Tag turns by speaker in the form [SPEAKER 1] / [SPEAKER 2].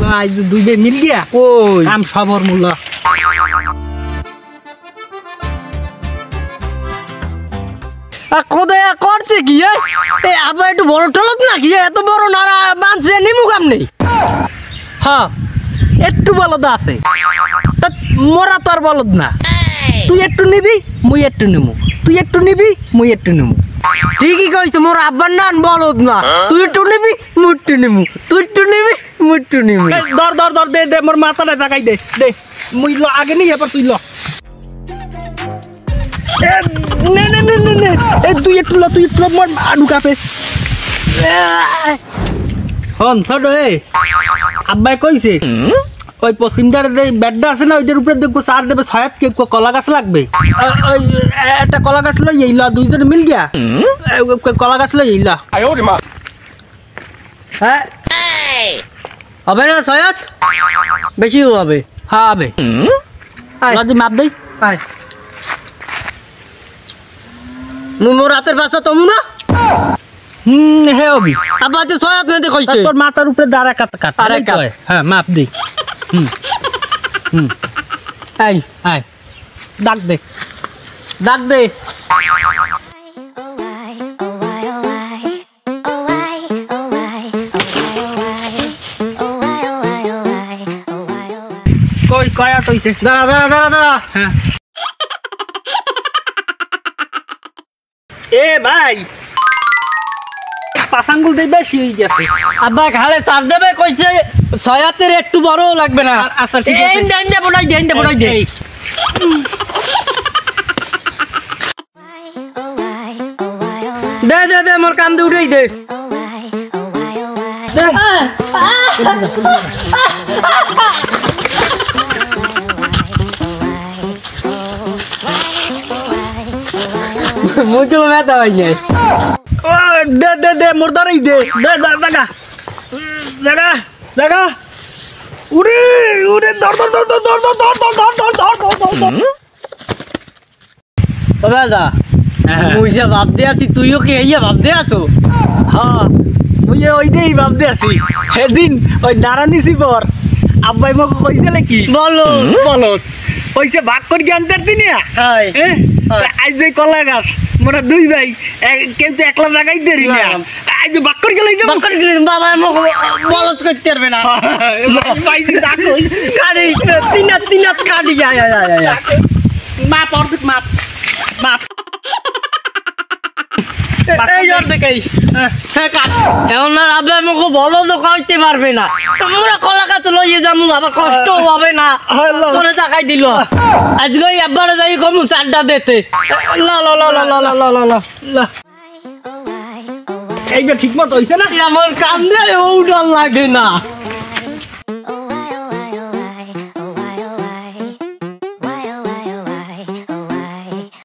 [SPEAKER 1] आज दुई बे मिल गया
[SPEAKER 2] কই
[SPEAKER 1] काम सबर मुल्ला
[SPEAKER 2] কোদায়া করছে কি এ আবার একটু বড় টলক না কি এত বড় নারা বাঁধছে নিমু কাম নেই
[SPEAKER 1] हाँ একটু বলদ আছে তা মোরা তো আর বলদ না তুই একটু নিবি মুই একটু নিমু তুই একটু নিবি মুই একটু নিমু
[SPEAKER 2] ঠিকই কইছ মোর আব্বার নান বলদ না তুই একটু নিবি মুই একটু নিমু তুই একটু নিবি মুই একটু নিমু
[SPEAKER 1] দর দর দর দে দে মোর মাথাটা জাগাই দে দে মুই ল আগে নি এবার তুই ল নে নে নে নে নে এ তুই একটু ল মোর আডু কাপে হন ছোট এ আব্বাই কইছে ওই পশ্চিমটার যে বেডটা আছে না ওইটার উপরে দেখবো সার দেবে ছয়াত কে কলা গাছ লাগবে ওই একটা কলা গাছ লই এইলা দুইজনে মিল গিয়া কলা গাছ লই এইলা
[SPEAKER 2] হ্যাঁ হবে না সয়াত বেশি হবে হ্যাঁ হবে
[SPEAKER 1] যদি মাপ দেই
[SPEAKER 2] আয় মুই মোর হাতের বাচ্চা তমু না
[SPEAKER 1] হে হবি
[SPEAKER 2] আব্বা তো সয়াত মেতে কইছে
[SPEAKER 1] তোর মাথার উপরে দাঁড়া কাট কাট
[SPEAKER 2] আর এক কাট।
[SPEAKER 1] হ্যাঁ মাপ দেই
[SPEAKER 2] আই
[SPEAKER 1] আয় ডাক দে
[SPEAKER 2] ডাক দে
[SPEAKER 1] কই কয়া তইছে
[SPEAKER 2] দাঁড়া দাঁড়া দাঁড়া দাঁড়া
[SPEAKER 1] হ্যাঁ এ ভাই পাসাঙ্গুল দেই বেশি হয়ে গেছে
[SPEAKER 2] আব্বা খালে সার দেবে কইছে সয়াতের একটু বড় লাগবে না
[SPEAKER 1] আচ্ছা ঠিক আছে
[SPEAKER 2] এই দেন দে বড়াই দে
[SPEAKER 1] এই,
[SPEAKER 2] দে মোর কান দিয়ে উড়াই দে
[SPEAKER 1] দে।
[SPEAKER 2] মুখে ব্যথা হইছে
[SPEAKER 1] ও, দে দে দে মোর দাঁড়াই দে দে জাগা জাগা জাগা উরে উরে দর দর দর দর দর দর দর দর দর দর দর দর দর
[SPEAKER 2] ও দাদা মুই যে ভাব দে আছি তুইও কি এইয়া ভাব দে আছো
[SPEAKER 1] হ্যাঁ ওই ওইটাই ভাবতে আছি সেদিন ওই নারানিসি পর আব্বাই মোক কইছিল কি
[SPEAKER 2] বলো
[SPEAKER 1] বলো কইছে ভাগ করে জ্ঞান দিনি
[SPEAKER 2] হাই
[SPEAKER 1] আজ যে কলা গাছ মোরা দুই ভাই কেউ তো একলা জায়গায় দেরি না আজ ভাগ করে গেলে
[SPEAKER 2] বাকর গিলে বাবা মোক বলত করতে পারবে না
[SPEAKER 1] পাইছি দেখো
[SPEAKER 2] কাড়ি তিনাত কাড়ি আয়
[SPEAKER 1] মাপ অর্ধেক মাপ মাপ
[SPEAKER 2] এই জোর দেখাই হ্যাঁ কাট এখন আর আব্বা মোক বলো তো কইতে পারবে না তোমরা কলা গাছ লইয়ে যামু বাবা কষ্ট হবে না করে টাকাই দিল আজকে আব্বারে যাই কমু চারটা দিতে লা লা লা লা লা লা লা লা
[SPEAKER 1] এইবার ঠিক মতো হইছে না
[SPEAKER 2] আমার কান্দে ও ডর লাগে না